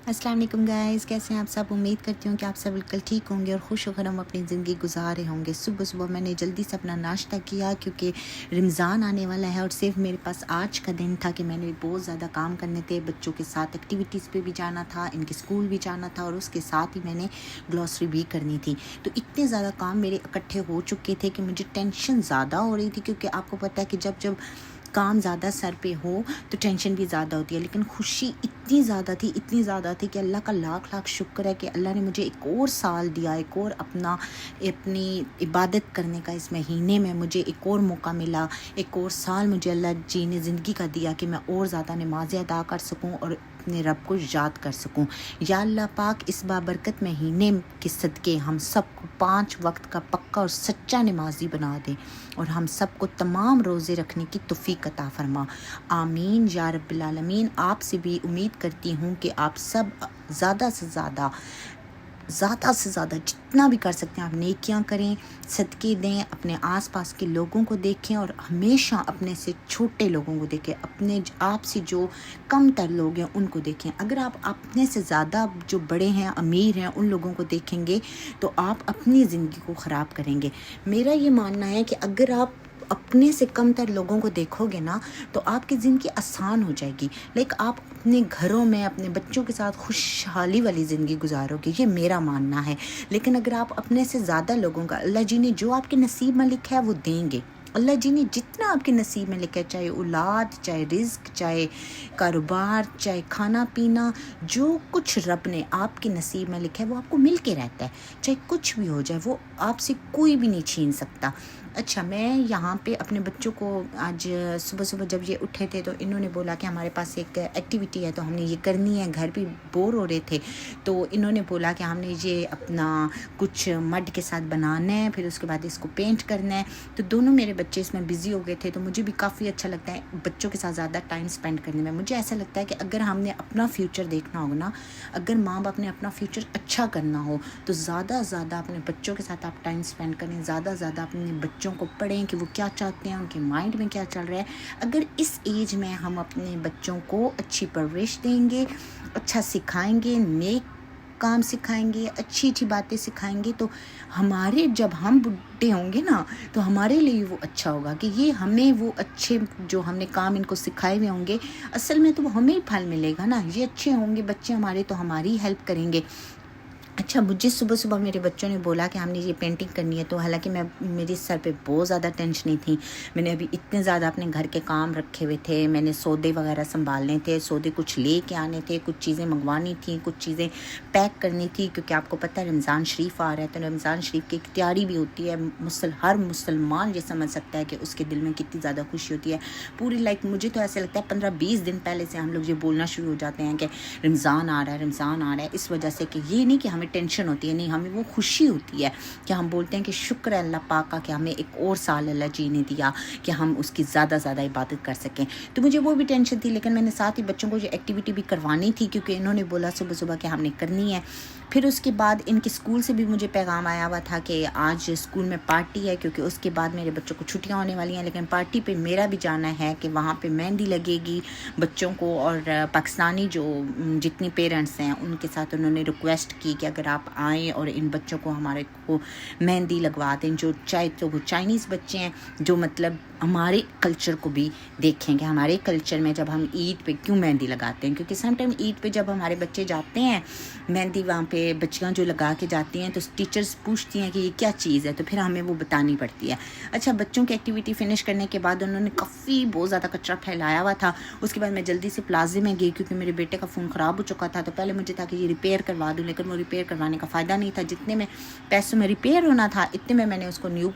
السلام علیکم گائز، کیسے ہیں آپ سب؟ امید کرتی ہوں کہ آپ سب بالکل ٹھیک ہوں گے اور خوش و خرم اپنی زندگی گزار رہے ہوں گے۔ صبح میں نے جلدی سے اپنا ناشتہ کیا کیونکہ رمضان آنے والا ہے اور صرف میرے پاس آج کا دن تھا کہ میں نے بہت زیادہ کام کرنے تھے، بچوں کے ساتھ ایکٹیویٹیز پہ بھی جانا تھا، ان کے اسکول بھی جانا تھا اور اس کے ساتھ ہی میں نے گلوسری بھی کرنی تھی۔ تو اتنے زیادہ کام میرے اکٹھے ہو چکے تھے کہ مجھے ٹینشن زیادہ ہو رہی تھی، کیونکہ آپ کو پتہ ہے کہ جب کام زیادہ سر پہ ہو تو ٹینشن بھی زیادہ ہوتی ہے، لیکن خوشی اتنی زیادہ تھی کہ اللہ کا لاکھ لاکھ شکر ہے کہ اللہ نے مجھے ایک اور سال دیا، ایک اور اپنی عبادت کرنے کا اس مہینے میں مجھے ایک اور موقع ملا، ایک اور سال مجھے اللہ جی نے زندگی کا دیا کہ میں اور زیادہ نمازیں ادا کر سکوں اور اپنے رب کو یاد کر سکوں۔ یا اللہ پاک اس بابرکت مہینے کے صدقے ہم سب کو 5 وقت کا پکا اور سچا نمازی بنا دے اور ہم سب کو تمام روزے رکھنے کی توفیق عطا فرما، آمین یا رب العالمین۔ آپ سے بھی امید کرتی ہوں کہ آپ سب زیادہ سے زیادہ جتنا بھی کر سکتے ہیں آپ نیکیاں کریں، صدقے دیں، اپنے آس پاس کے لوگوں کو دیکھیں اور ہمیشہ اپنے سے چھوٹے لوگوں کو دیکھیں، اپنے آپ سے جو کم تر لوگ ہیں ان کو دیکھیں۔ اگر آپ اپنے سے زیادہ جو بڑے ہیں، امیر ہیں، ان لوگوں کو دیکھیں گے تو آپ اپنی زندگی کو خراب کریں گے۔ میرا یہ ماننا ہے کہ اگر آپ اپنے سے کم تر لوگوں کو دیکھو گے نا تو آپ کی زندگی آسان ہو جائے گی، آپ اپنے گھروں میں اپنے بچوں کے ساتھ خوشحالی والی زندگی گزارو گے، یہ میرا ماننا ہے۔ لیکن اگر آپ اپنے سے زیادہ لوگوں کا، اللہ جی نے جو آپ کے نصیب میں لکھا ہے وہ دیں گے، اللہ جی نے جتنا آپ کے نصیب میں لکھا ہے، چاہے اولاد، چاہے رزق، چاہے کاروبار، چاہے کھانا پینا، جو کچھ رب نے آپ کے نصیب میں لکھا ہے وہ آپ کو مل کے رہتا ہے، چاہے کچھ بھی ہو جائے وہ آپ سے کوئی بھی نہیں چھین سکتا۔ اچھا، میں یہاں پہ اپنے بچوں کو آج صبح جب یہ اٹھے تھے تو انہوں نے بولا کہ ہمارے پاس ایک ایکٹیویٹی ہے تو ہم نے یہ کرنی ہے، گھر بھی بور ہو رہے تھے تو انہوں نے بولا کہ ہم نے یہ اپنا کچھ مڈ کے ساتھ بنانا ہے، پھر اس کے بعد اس کو پینٹ کرنا ہے۔ تو دونوں میرے بچے اس میں بزی ہو گئے تھے، تو مجھے بھی کافی اچھا لگتا ہے بچوں کے ساتھ زیادہ ٹائم سپینڈ کرنے میں۔ مجھے ایسا لگتا ہے کہ اگر ہم نے اپنا فیوچر دیکھنا ہوگا نا، اگر ماں باپ نے اپنا فیوچر اچھا کرنا ہو تو زیادہ اپنے بچوں کے ساتھ آپ ٹائم سپینڈ کریں، زیادہ اپنے بچوں کو پڑھیں کہ وہ کیا چاہتے ہیں، ان کے مائنڈ میں کیا چل رہا ہے۔ اگر اس ایج میں ہم اپنے بچوں کو اچھی پرورش دیں گے، اچھا سکھائیں گے، نیک کام سکھائیں گے، اچھی باتیں سکھائیں گے، تو جب ہم بڈھے ہوں گے نا تو ہمارے لیے وہ اچھا ہوگا کہ یہ ہمیں وہ اچھے جو ہم نے کام ان کو سکھائے ہوئے ہوں گے، اصل میں تو وہ ہمیں ہی پھل ملے گا نا، یہ اچھے ہوں گے بچے ہمارے تو ہماری ہیلپ کریں گے۔ اچھا، مجھے صبح میرے بچوں نے بولا کہ ہم نے یہ پینٹنگ کرنی ہے، تو حالانکہ میری سر پہ بہت زیادہ ٹینشن تھی، میں نے ابھی اتنے زیادہ اپنے گھر کے کام رکھے ہوئے تھے، میں نے سودے وغیرہ سنبھالنے تھے، سودے کچھ لے کے آنے تھے، کچھ چیزیں منگوانی تھیں، کچھ چیزیں پیک کرنی تھی، کیونکہ آپ کو پتہ ہے رمضان شریف آ رہا ہے، تو رمضان شریف کی ایک تیاری بھی ہوتی ہے، ہر مسلمان یہ سمجھ سکتا ہے کہ اس کے دل میں کتنی زیادہ خوشی ہوتی ہے پوری مجھے تو ایسے لگتا ہے 15-20 دن پہلے سے ہم لوگ یہ بولنا شروع ہو جاتے ہیں کہ رمضان آ رہا ہے، اس وجہ سے کہ یہ نہیں کہ ہمیں ٹینشن ہوتی ہے، نہیں، ہمیں وہ خوشی ہوتی ہے کہ ہم بولتے ہیں کہ شکر ہے اللہ پاک کا کہ ہمیں ایک اور سال اللہ جی نے دیا کہ ہم اس کی زیادہ عبادت کر سکیں۔ تو مجھے وہ بھی ٹینشن تھی، لیکن میں نے ساتھ ہی بچوں کو یہ ایکٹیویٹی بھی کروانی تھی کیونکہ انہوں نے بولا صبح کہ ہم نے کرنی ہے۔ پھر اس کے بعد ان کے اسکول سے بھی مجھے پیغام آیا ہوا تھا کہ آج اسکول میں پارٹی ہے، کیونکہ اس کے بعد میرے بچوں کو چھٹیاں ہونے والی ہیں، لیکن پارٹی پہ میرا بھی جانا ہے کہ وہاں پہ مہندی لگے گی بچوں کو، اور پاکستانی جو جتنی پیرنٹس ہیں ان کے ساتھ انہوں نے ریکویسٹ کی کہ اگر آپ آئیں اور ان بچوں کو ہمارے کو مہندی لگوا دیں، جو چاہے تو وہ چائنیز بچے ہیں جو ہمارے کلچر کو بھی دیکھیں کہ ہمارے کلچر میں جب ہم عید پہ کیوں مہندی لگاتے ہیں، کیونکہ سم ٹائم عید پہ جب ہمارے بچے جاتے ہیں مہندی وہاں پہ بچیاں جو لگا کے جاتی ہیں تو ٹیچرز پوچھتی ہیں کہ یہ کیا چیز ہے، تو پھر ہمیں وہ بتانی پڑتی ہے۔ اچھا، بچوں کی ایکٹیویٹی فنش کرنے کے بعد انہوں نے بہت زیادہ کچرا پھیلایا ہوا تھا، اس کے بعد میں جلدی سے پلازے میں گئی کیونکہ میرے بیٹے کا فون خراب ہو چکا تھا، تو پہلے مجھے تھا کہ یہ ریپیئر کروا دوں، لیکن وہ ریپیئر کروانے کا فائدہ نہیں تھا، جتنے میں پیسوں میں ریپیئر ہونا تھا اتنے میں نے اس کو نیو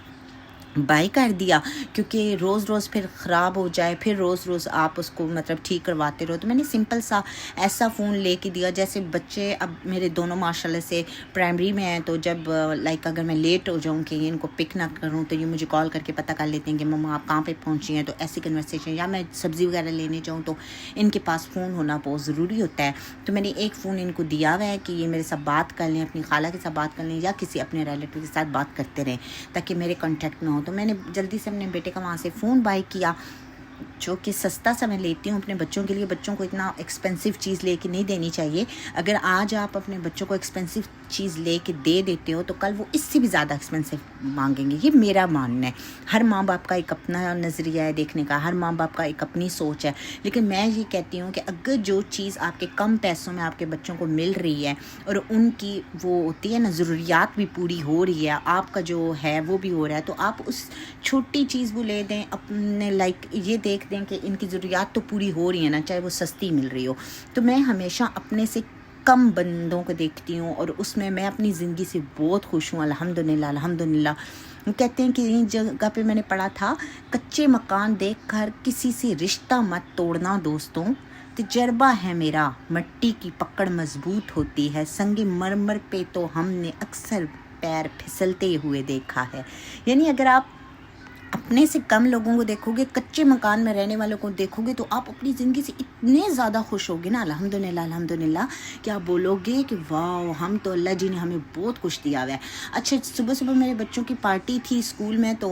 بائی کر دیا، کیونکہ روز پھر خراب ہو جائے، پھر روز آپ اس کو ٹھیک کرواتے رہو، تو میں نے سمپل سا ایسا فون لے کے دیا۔ جیسے بچے اب میرے دونوں ماشاءاللہ سے پرائمری میں ہیں، تو جب اگر میں لیٹ ہو جاؤں کہ ان کو پک نہ کروں تو یہ مجھے کال کر کے پتہ کر لیتے ہیں کہ مما آپ کہاں پہ پہنچی ہیں، تو ایسی کنورسیشن، یا میں سبزی وغیرہ لینے جاؤں تو ان کے پاس فون ہونا بہت ضروری ہوتا ہے، تو میں نے ایک فون ان کو دیا ہوا ہے کہ یہ میرے ساتھ بات کر لیں، اپنی خالہ کے ساتھ بات کر لیں یا کسی اپنے ریلیٹیو کے ساتھ بات کرتے رہیں تاکہ میرے کانٹیکٹ نہ ہو۔ تو میں نے جلدی سے اپنے بیٹے کا وہاں سے فون بائی کیا، جو کہ سستا سا میں لیتی ہوں اپنے بچوں کے لیے. بچوں کو اتنا ایکسپینسو چیز لے کے نہیں دینی چاہیے. اگر آج آپ اپنے بچوں کو ایکسپینسو چیز لے کے دے دیتے ہو تو کل وہ اس سے بھی زیادہ ایکسپینسو مانگیں گے. یہ میرا ماننا ہے. ہر ماں باپ کا ایک اپنا نظریہ ہے دیکھنے کا, ہر ماں باپ کا ایک اپنی سوچ ہے. لیکن میں یہ کہتی ہوں کہ اگر جو چیز آپ کے کم پیسوں میں آپ کے بچوں کو مل رہی ہے اور ان کی وہ ہوتی ہے نا ضروریات بھی پوری ہو رہی ہے, آپ کا جو ہے وہ بھی ہو رہا ہے, تو آپ اس چھوٹی چیز وہ لے دیں. اپنے لائک یہ دیکھ دیں کہ ان کی ضروریات تو پوری ہو رہی ہیں نا, چاہے وہ سستی مل رہی ہو. تو میں ہمیشہ اپنے سے کم بندوں کو دیکھتی ہوں اور اس میں اپنی زندگی سے بہت خوش ہوں. الحمدللہ الحمدللہ. کہتے ہیں کہ یہ جگہ پہ میں نے پڑھا تھا, کچے مکان دیکھ کر کسی سے رشتہ مت توڑنا دوستوں, تجربہ ہے میرا مٹی کی پکڑ مضبوط ہوتی ہے, سنگ مرمر پہ تو ہم نے اکثر پیر پھسلتے ہوئے دیکھا ہے. یعنی اگر آپ اپنے سے کم لوگوں کو دیکھو گے, کچے مکان میں رہنے والوں کو دیکھو گے, تو آپ اپنی زندگی سے اتنے زیادہ خوش ہوگے نا الحمدللہ الحمدللہ, کہ آپ بولو گے کہ واو ہم تو اللہ جی نے ہمیں بہت کچھ دیا ہوا ہے. اچھا صبح صبح میرے بچوں کی پارٹی تھی اسکول میں, تو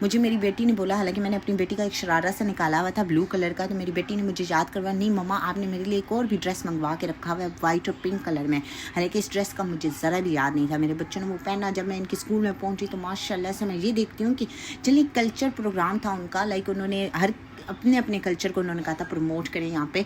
مجھے میری بیٹی نے بولا, حالانکہ میں نے اپنی بیٹی کا ایک شرارہ سے نکالا ہوا تھا بلو کلر کا, تو میری بیٹی نے مجھے یاد کروا, نہیں مما آپ نے میرے لیے ایک اور بھی ڈریس منگوا کے رکھا ہوا ہے وائٹ اور پنک کلر میں. حالانکہ اس ڈریس کا مجھے ذرا بھی یاد نہیں تھا. میرے بچوں نے وہ پہنا. جب میں ان کے اسکول میں پہنچی تو ماشاء اللہ سے میں یہ دیکھتی ہوں کہ چلیے کلچر پروگرام تھا ان کا, لائک انہوں نے ہر اپنے کلچر کو انہوں نے کہا تھا پروموٹ کریں یہاں پہ.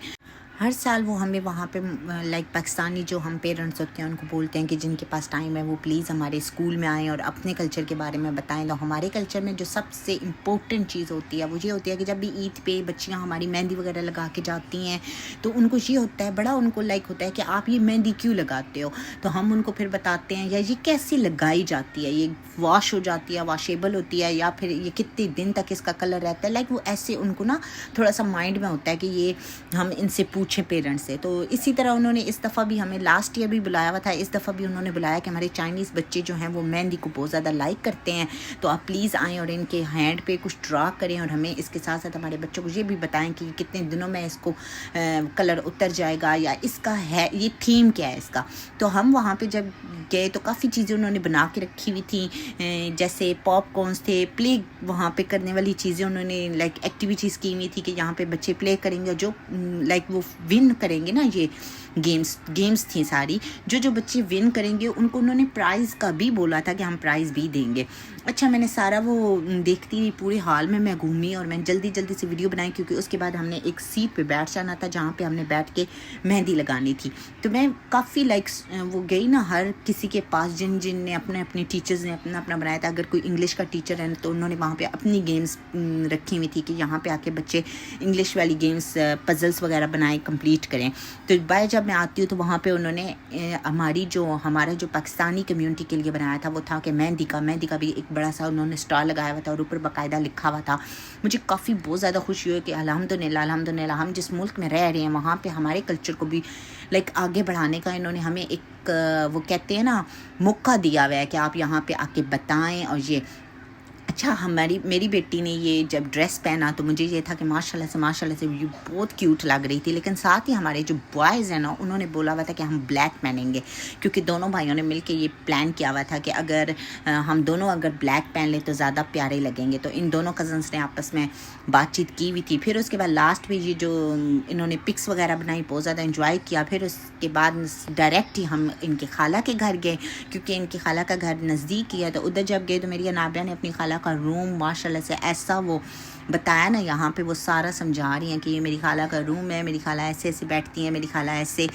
ہر سال وہ ہمیں وہاں پہ لائک پاکستانی جو ہم پیرنٹس ہوتے ہیں ان کو بولتے ہیں کہ جن کے پاس ٹائم ہے وہ پلیز ہمارے اسکول میں آئیں اور اپنے کلچر کے بارے میں بتائیں. تو ہمارے کلچر میں جو سب سے امپورٹنٹ چیز ہوتی ہے وہ یہ ہوتی ہے کہ جب بھی عید پہ بچیاں ہماری مہندی وغیرہ لگا کے جاتی ہیں تو ان کو یہ ہوتا ہے, بڑا ان کو لائک ہوتا ہے کہ آپ یہ مہندی کیوں لگاتے ہو. تو ہم ان کو پھر بتاتے ہیں یا یہ کیسے لگائی جاتی ہے, یہ واش ہو جاتی ہے, واشیبل ہوتی ہے, یا پھر یہ کتنے دن تک اس کا کلر رہتا ہے. لائک وہ ایسے ان کو نا تھوڑا سا مائنڈ میں ہوتا ہے کہ یہ ہم ان سے پوچھیں پیرنٹس سے. تو اسی طرح انہوں نے اس دفعہ بھی ہمیں لاسٹ ایئر بھی بلایا ہوا تھا, اس دفعہ بھی انہوں نے بلایا کہ ہمارے چائنیز بچے جو ہیں وہ مہندی کو بہت زیادہ لائک کرتے ہیں, تو آپ پلیز آئیں اور ان کے ہینڈ پہ کچھ ڈرا کریں, اور ہمیں اس کے ساتھ ساتھ ہمارے بچوں کو یہ بھی بتائیں کہ کتنے دنوں میں اس کو کلر اتر جائے گا, یا اس کا ہے یہ تھیم کیا ہے اس کا. تو ہم وہاں پہ جب گئے تو کافی چیزیں انہوں نے بنا کے رکھی ہوئی تھیں, جیسے پاپ کارنس تھے, پلے وہاں پہ کرنے والی چیزیں انہوں نے لائک ایکٹیویٹیز کی ہوئی تھی کہ یہاں پہ بچے پلے کریں گے, جو لائک وہ ون کریں گے نا, یہ گیمز تھیں ساری, جو بچے ون کریں گے ان کو انہوں نے پرائز کا بھی بولا تھا کہ ہم پرائز بھی دیں گے. اچھا میں نے سارا وہ دیکھتی رہی, پورے ہال میں گھومی اور میں جلدی سے ویڈیو بنائی, کیونکہ اس کے بعد ہم نے ایک سیٹ پہ بیٹھ جانا تھا جہاں پہ ہم نے بیٹھ کے مہندی لگانی تھی. تو میں کافی لائکس وہ گئی نا ہر کسی کے پاس جن نے اپنے ٹیچرز نے اپنا بنایا تھا. اگر کوئی انگلش کا ٹیچر ہے تو انہوں نے وہاں پہ اپنی گیمز رکھی ہوئی تھی کہ یہاں پہ آ کے بچے انگلش والی گیمز پزلس وغیرہ بنائیں کمپلیٹ کریں. تو بائی جب میں آتی ہوں تو وہاں پہ انہوں نے ہمارا جو پاکستانی کمیونٹی کے لیے بنایا تھا وہ تھا کہ مہندی کا بھی ایک بڑا سا انہوں نے اسٹال لگایا ہوا تھا اور اوپر باقاعدہ لکھا ہوا تھا. مجھے کافی بہت زیادہ خوشی ہوئی کہ الحمدللہ ہم جس ملک میں رہ رہے ہیں وہاں پہ ہمارے کلچر کو بھی لائک آگے بڑھانے کا انہوں نے ہمیں ایک وہ کہتے ہیں نا موقع دیا ہوا ہے کہ آپ یہاں پہ آ کے بتائیں. اور یہ اچھا میری بیٹی نے یہ جب ڈریس پہنا تو مجھے یہ تھا کہ ماشاءاللہ سے یہ بہت کیوٹ لگ رہی تھی. لیکن ساتھ ہی ہمارے جو بوائز ہیں نا انہوں نے بولا ہوا تھا کہ ہم بلیک پہنیں گے, کیونکہ دونوں بھائیوں نے مل کے یہ پلان کیا ہوا تھا کہ اگر ہم دونوں بلیک پہن لیں تو زیادہ پیارے لگیں گے. تو ان دونوں کزنس نے آپس میں بات چیت کی ہوئی تھی. پھر اس کے بعد لاسٹ میں یہ جو انہوں نے پکس وغیرہ بنائی بہت زیادہ انجوائے کیا. پھر اس کے بعد ڈائریکٹ ہی ہم ان کے خالہ کے گھر گئے, کیونکہ ان کی خالہ کا گھر نزدیک ہی ہے. تو ادھر جب گئے تو میری انابیہ نے اپنی خالہ کا روم ماشاءاللہ سے ایسا وہ بتایا نا, یہاں پہ وہ سارا سمجھا رہی ہیں کہ یہ میری خالہ کا روم ہے, میری خالہ ایسے بیٹھتی ہیں, میری خالہ ایسے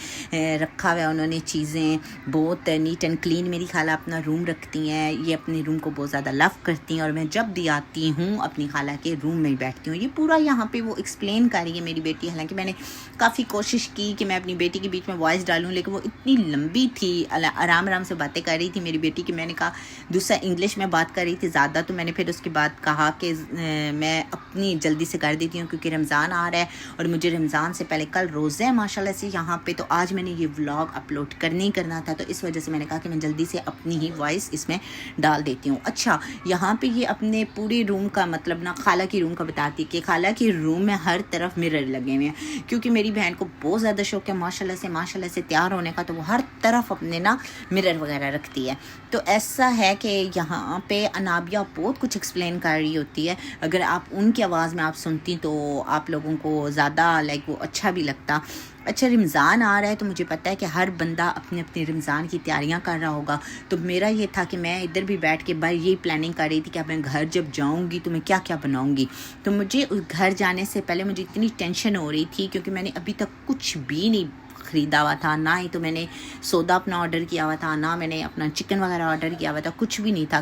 رکھا ہوا ہے انہوں نے چیزیں, بہت نیٹ اینڈ کلین میری خالہ اپنا روم رکھتی ہیں. یہ اپنے روم کو بہت زیادہ لو کرتی ہیں, اور میں جب بھی آتی ہوں اپنی خالہ کے روم میں ہی بیٹھتی ہوں. یہ پورا یہاں پہ وہ ایکسپلین کر رہی ہے میری بیٹی. حالانکہ میں نے کافی کوشش کی کہ میں اپنی بیٹی کے بیچ میں وائس ڈالوں, لیکن وہ اتنی لمبی تھی, آرام سے باتیں کر رہی تھی میری بیٹی کی. میں نے کہا دوسرا انگلش میں بات کر رہی تھی زیادہ, تو میں نے پھر اس کے بعد کہا کہ میں اپنی جلدی سے کر دیتی ہوں کیونکہ رمضان آ رہا ہے اور مجھے رمضان سے پہلے کل روزہ ہے ماشاءاللہ سے یہاں پہ. تو آج میں نے یہ ولاگ اپلوڈ کرنا تھا, تو اس وجہ سے میں نے کہا کہ میں جلدی سے اپنی ہی وائس اس میں ڈال دیتی ہوں. اچھا یہاں پہ یہ اپنے پورے روم کا مطلب نا خالہ کی روم کا بتاتی کہ خالہ کی روم میں ہر طرف مرر لگے ہوئے ہیں, کیونکہ میری بہن کو بہت زیادہ شوق ہے ماشاءاللہ سے تیار ہونے کا, تو وہ ہر طرف اپنے نا مرر وغیرہ رکھتی ہے. تو ایسا ہے کہ یہاں پہ انابیہ بہت کچھ ایکسپلین کر رہی ہوتی ہے. اگر آپ ان ان کی آواز میں آپ سنتی تو آپ لوگوں کو زیادہ لائک وہ اچھا بھی لگتا. اچھا رمضان آ رہا ہے تو مجھے پتہ ہے کہ ہر بندہ اپنے اپنے رمضان کی تیاریاں کر رہا ہوگا. تو میرا یہ تھا کہ میں ادھر بھی بیٹھ کے باہر یہی پلاننگ کر رہی تھی کہ اب میں گھر جب جاؤں گی تو میں کیا کیا بناؤں گی. تو مجھے گھر جانے سے پہلے مجھے اتنی ٹینشن ہو رہی تھی کیونکہ میں نے ابھی تک کچھ بھی نہیں خریدا ہوا تھا, نہ ہی تو میں نے سودا اپنا آرڈر کیا ہوا تھا, نہ میں نے اپنا چکن وغیرہ آرڈر کیا ہوا تھا, کچھ بھی نہیں تھا.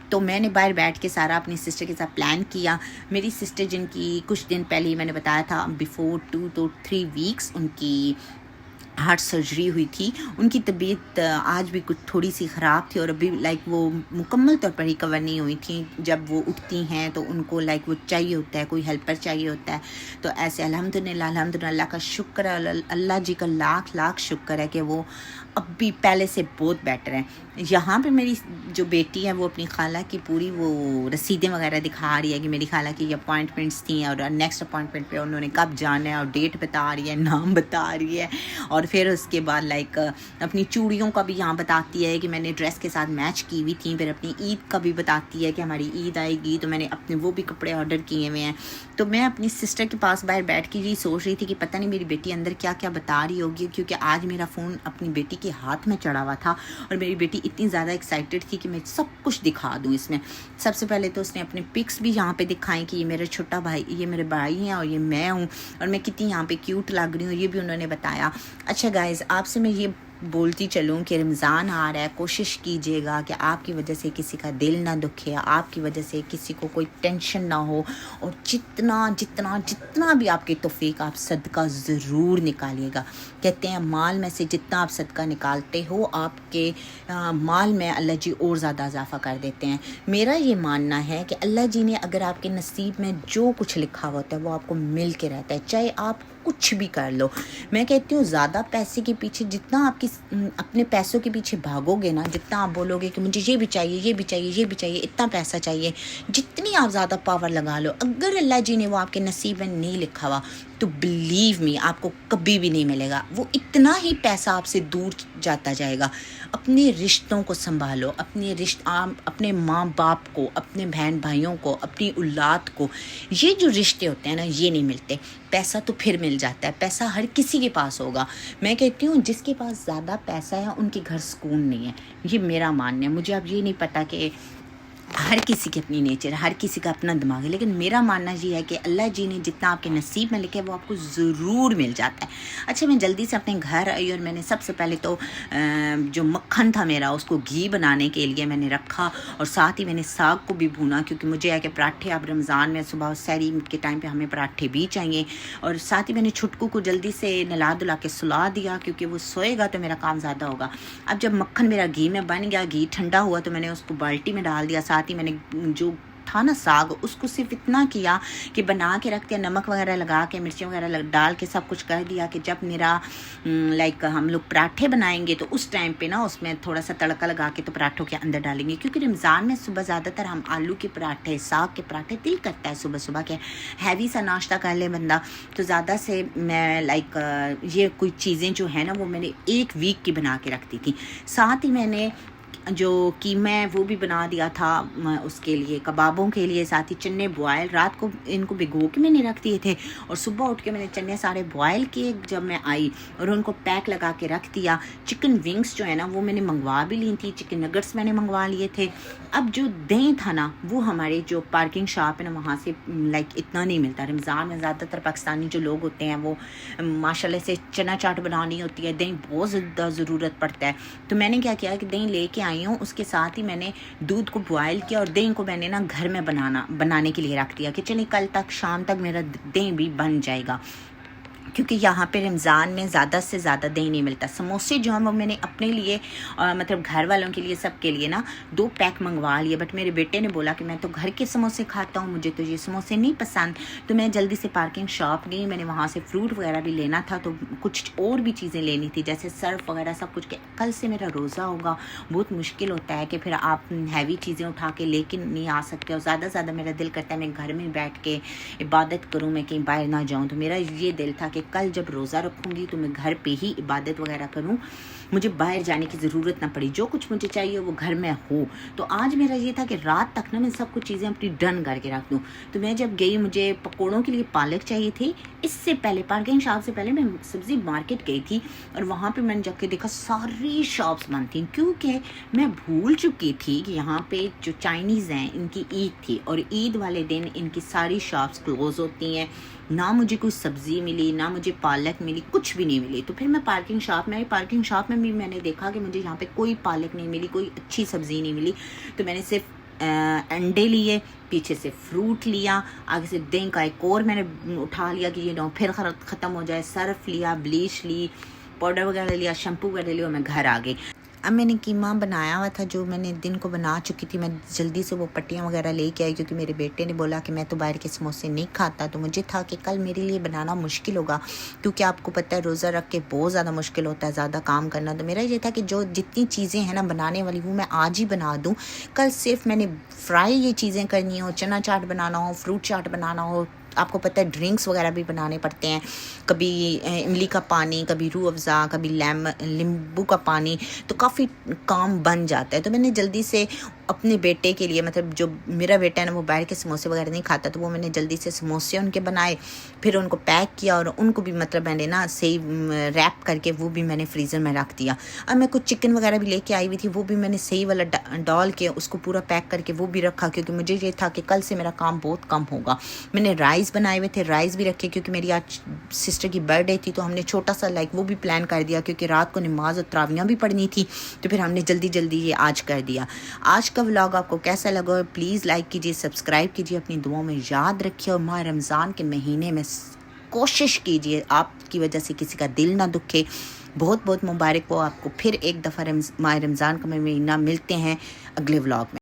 تو میں نے باہر بیٹھ کے سارا اپنی سسٹر کے ساتھ پلان کیا. میری سسٹر جن کی کچھ دن پہلے ہی میں نے بتایا تھا بیفور 2 to 3 weeks ان کی ہارٹ سرجری ہوئی تھی. ان کی طبیعت آج بھی کچھ تھوڑی سی خراب تھی اور ابھی لائک وہ مکمل طور پر ریکور نہیں ہوئی تھیں. جب وہ اٹھتی ہیں تو ان کو لائک وہ چاہیے ہوتا ہے, کوئی ہیلپر چاہیے ہوتا ہے. تو ایسے الحمدللہ اللہ کا شکر ہے, اللہ جی کا لاکھ لاکھ شکر ہے کہ وہ اب بھی پہلے سے بہت بیٹر ہیں. یہاں پہ میری جو بیٹی ہے وہ اپنی خالہ کی پوری وہ رسیدیں وغیرہ دکھا رہی ہے کہ میری خالہ کی یہ اپوائنٹمنٹس تھیں اور نیکسٹ اپوائنٹمنٹ پہ انہوں نے کب جانا ہے اور ڈیٹ بتا رہی ہے, نام بتا رہی ہے. اور پھر اس کے بعد لائک اپنی چوڑیوں کا بھی یہاں بتاتی ہے کہ میں نے ڈریس کے ساتھ میچ کی ہوئی تھیں. پھر اپنی عید کا بھی بتاتی ہے کہ ہماری عید آئے گی تو میں نے اپنے وہ بھی کپڑے آرڈر کیے ہوئے ہیں. تو میں اپنی سسٹر کے پاس باہر بیٹھ کے یہ سوچ رہی تھی کہ پتہ نہیں میری بیٹی اندر کیا کیا بتا رہی ہوگی, کیونکہ آج میرا فون اپنی بیٹی کے ہاتھ میں چڑھا ہوا تھا اور میری بیٹی اتنی زیادہ ایکسائٹیڈ تھی کہ میں سب کچھ دکھا دوں اس میں. سب سے پہلے تو اس نے اپنے پکس بھی یہاں پہ دکھائیں کہ یہ میرا چھوٹا بھائی, یہ میرے بھائی ہیں اور یہ میں ہوں اور میں کتنی یہاں پہ کیوٹ لگ رہی ہوں, یہ بھی انہوں نے بتایا. اچھا گائز, آپ سے میں یہ بولتی چلوں کہ رمضان آ رہا ہے, کوشش کیجیے گا کہ آپ کی وجہ سے کسی کا دل نہ دکھے, آپ کی وجہ سے کسی کو کوئی ٹینشن نہ ہو, اور جتنا جتنا جتنا بھی آپ کی توفیق آپ صدقہ ضرور نکالیے گا. کہتے ہیں مال میں سے جتنا آپ صدقہ نکالتے ہو آپ کے مال میں اللہ جی اور زیادہ اضافہ کر دیتے ہیں. میرا یہ ماننا ہے کہ اللہ جی نے اگر آپ کے نصیب میں جو کچھ لکھا ہوتا ہے وہ آپ کو مل کے رہتا ہے, چاہے آپ کچھ بھی کر لو. میں کہتی ہوں زیادہ پیسے کے پیچھے جتنا آپ کی اپنے پیسوں کے پیچھے بھاگو گے نا, جتنا آپ بولو گے کہ مجھے یہ بھی چاہیے, یہ بھی چاہیے, یہ بھی چاہیے, اتنا پیسہ چاہیے, جتنی آپ زیادہ پاور لگا لو, اگر اللہ جی نے وہ آپ کے نصیب میں نہیں لکھا ہوا تو بلیو می آپ کو کبھی بھی نہیں ملے گا. وہ اتنا ہی پیسہ آپ سے دور جاتا جائے گا. اپنے رشتوں کو سنبھالو, اپنے ماں باپ کو, اپنے بہن بھائیوں کو, اپنی اولاد کو. یہ جو رشتے ہوتے ہیں نا یہ نہیں ملتے. پیسہ تو پھر مل جاتا ہے, پیسہ ہر کسی کے پاس ہوگا. میں کہتی ہوں جس کے پاس زیادہ پیسہ ہے ان کے گھر سکون نہیں ہے, یہ میرا ماننا ہے. مجھے اب یہ نہیں پتا کہ ہر کسی کی اپنی نیچر ہے, ہر کسی کا اپنا دماغ ہے, لیکن میرا ماننا یہ ہے کہ اللہ جی نے جتنا آپ کے نصیب میں لکھے وہ آپ کو ضرور مل جاتا ہے. اچھا میں جلدی سے اپنے گھر آئی اور میں نے سب سے پہلے تو جو مکھن تھا میرا اس کو گھی بنانے کے لیے میں نے رکھا, اور ساتھ ہی میں نے ساگ کو بھی بھونا, کیونکہ مجھے ہے کہ پراٹھے اب رمضان میں صبح سحری کے ٹائم پہ ہمیں پراٹھے بھی چاہیے. اور ساتھ ہی میں نے چھٹکو کو جلدی سے نلا دلا کے سلا دیا, کیونکہ وہ سوئے گا تو میرا کام زیادہ ہوگا. اب جب مکھن میرا گھی میں بن گیا, گھی ٹھنڈا ہوا تو میں نے اس کو بالٹی میں ڈال دیا. ساتھ ہی میں نے جو تھا نا ساگ اس کو صرف اتنا کیا کہ بنا کے رکھ دیا, نمک وغیرہ لگا کے, مرچیں وغیرہ ڈال کے سب کچھ کر دیا کہ جب میرا لائک ہم لوگ پراٹھے بنائیں گے تو اس ٹائم پہ نا اس میں تھوڑا سا تڑکا لگا کے تو پراٹھوں کے اندر ڈالیں گے. کیونکہ رمضان میں صبح زیادہ تر ہم آلو کے پراٹھے, ساگ کے پراٹھے دل کرتا ہے صبح صبح کے ہیوی سا ناشتہ کر لے بندہ. تو زیادہ سے میں لائک یہ کوئی چیزیں جو ہیں نا وہ میں نے 1 ویک کی بنا کے رکھتی تھی. ساتھ ہی میں نے جو قیمہ وہ بھی بنا دیا تھا اس کے لیے, کبابوں کے لیے. ساتھ ہی چنے بوائل رات کو ان کو بھگو کے میں نے رکھ دیے تھے, اور صبح اٹھ کے میں نے چنے سارے بوائل کیے جب میں آئی, اور ان کو پیک لگا کے رکھ دیا. چکن ونگس جو ہے نا وہ میں نے منگوا بھی لی تھی, چکن نگٹس میں نے منگوا لیے تھے. اب جو دہی تھا نا وہ ہمارے جو پارکنگ شاپ ہے نا وہاں سے لائک اتنا نہیں ملتا. رمضان میں زیادہ تر پاکستانی جو لوگ ہوتے ہیں وہ ماشاءاللہ سے چنا چاٹ بنانی ہوتی ہے, دہی بہت زیادہ ضرورت پڑتا ہے. تو میں نے کیا کیا کہ دہی لے کے آئی ہوں, اس کے ساتھ ہی میں نے دودھ کو بوائل کیا, اور دہی کو میں نے نا گھر میں بنانے کے لیے رکھ دیا کہ چلیے کل تک شام تک میرا دہی بھی بن جائے گا. کیونکہ یہاں پہ رمضان میں زیادہ سے زیادہ دہی نہیں ملتا. سموسے جو ہیں وہ میں نے اپنے لیے مطلب گھر والوں کے لیے سب کے لیے نا 2 پیک منگوا لیے, بٹ میرے بیٹے نے بولا کہ میں تو گھر کے سموسے کھاتا ہوں, مجھے تو یہ سموسے نہیں پسند. تو میں جلدی سے پارکنگ شاپ گئی, میں نے وہاں سے فروٹ وغیرہ بھی لینا تھا, تو کچھ اور بھی چیزیں لینی تھی جیسے سرف وغیرہ سب کچھ. کل سے میرا روزہ ہوگا, بہت مشکل ہوتا ہے کہ پھر آپ ہیوی چیزیں اٹھا کے لے کے نہیں آ سکتے, اور زیادہ میرا دل کرتا ہے میں گھر میں بیٹھ کے عبادت کروں, میں کہیں باہر نہ جاؤں. تو میرا یہ دل تھا کہ کہ کل جب روزہ رکھوں گی تو میں گھر پہ ہی عبادت وغیرہ کروں، مجھے باہر جانے کی ضرورت نہ پڑی، جو کچھ مجھے چاہیے وہ گھر میں ہو۔ تو آج میرا یہ تھا کہ رات تک نا میں سب کچھ چیزیں اپنی ڈن کر کے رکھ دوں۔ تو میں جب گئی، مجھے پکوڑوں کے لیے پالک چاہیے تھی، اس سے پہلے پارکنگ شاپ سے پہلے میں سبزی مارکیٹ گئی تھی، اور وہاں پہ میں نے جا کے دیکھا ساری شاپس بند تھیں، کیونکہ میں بھول چکی تھی کہ یہاں پہ جو چائنیز ہیں ان کی عید تھی، اور عید والے دن ان کی ساری شاپس کلوز ہوتی ہیں۔ نہ مجھے کوئی سبزی ملی، نہ مجھے پالک ملی، کچھ بھی نہیں ملی۔ تو پھر میں پارکنگ شاپ میں بھی میں نے دیکھا کہ مجھے یہاں پہ کوئی پالک نہیں ملی، کوئی اچھی سبزی نہیں ملی۔ تو میں نے صرف انڈے لیے، پیچھے سے فروٹ لیا، آگے سے دہی کا ایک اور میں نے اٹھا لیا کہ یہ پھر ختم ہو جائے، سرف لیا، بلیچ لی، پاؤڈر وغیرہ لیا، شیمپو وغیرہ لیا، اور میں گھر آ گئی۔ اب میں نے قیمہ بنایا ہوا تھا جو میں نے دن کو بنا چکی تھی، میں جلدی سے وہ پٹیاں وغیرہ لے کے آئی، کیونکہ میرے بیٹے نے بولا کہ میں تو باہر کے سموسے نہیں کھاتا، تو مجھے تھا کہ کل میرے لیے بنانا مشکل ہوگا، کیونکہ آپ کو پتہ ہے روزہ رکھ کے بہت زیادہ مشکل ہوتا ہے زیادہ کام کرنا۔ تو میرا یہ تھا کہ جو جتنی چیزیں ہیں نا بنانے والی وہ میں آج ہی بنا دوں، کل صرف میں نے فرائی یہ چیزیں کرنی ہو، چنا چاٹ بنانا ہو، فروٹ چاٹ بنانا ہو، آپ کو پتہ ہے ڈرنکس وغیرہ بھی بنانے پڑتے ہیں، کبھی املی کا پانی، کبھی روح افزا، کبھی لیمبو کا پانی، تو کافی کام بن جاتا ہے۔ تو میں نے جلدی سے اپنے بیٹے کے لیے، مطلب جو میرا بیٹا ہے نا وہ باہر کے سموسے وغیرہ نہیں کھاتا، تو وہ میں نے جلدی سے سموسے ان کے بنائے، پھر ان کو پیک کیا، اور ان کو بھی مطلب میں نے نا صحیح ریپ کر کے وہ بھی میں نے فریزر میں رکھ دیا۔ اب میں کچھ چکن وغیرہ بھی لے کے آئی ہوئی تھی، وہ بھی میں نے صحیح والا ڈال کے اس کو پورا پیک کر کے وہ بھی رکھا، کیونکہ مجھے یہ تھا کہ کل سے میرا کام بہت کم ہوگا۔ میں نے رائس بنائے ہوئے تھے، رائس بھی رکھے، کیونکہ میری آج سسٹر کی برتھ ڈے تھی، تو ہم نے چھوٹا سا وہ بھی پلان کر دیا، کیونکہ رات کو نماز اور تراویحاں بھی پڑھنی تھی، تو پھر ہم نے جلدی یہ آج کر دیا۔ آج کا ولاگ آپ کو کیسا لگا پلیز لائک کیجیے، سبسکرائب کیجیے، اپنی دعاؤں میں یاد رکھیے، اور ماہ رمضان کے مہینے میں کوشش کیجیے آپ کی وجہ سے کسی کا دل نہ دکھے۔ بہت مبارک ہو آپ کو، پھر ایک دفعہ ماہ رمضان کا مہینہ، ملتے ہیں اگلے ولاگ میں۔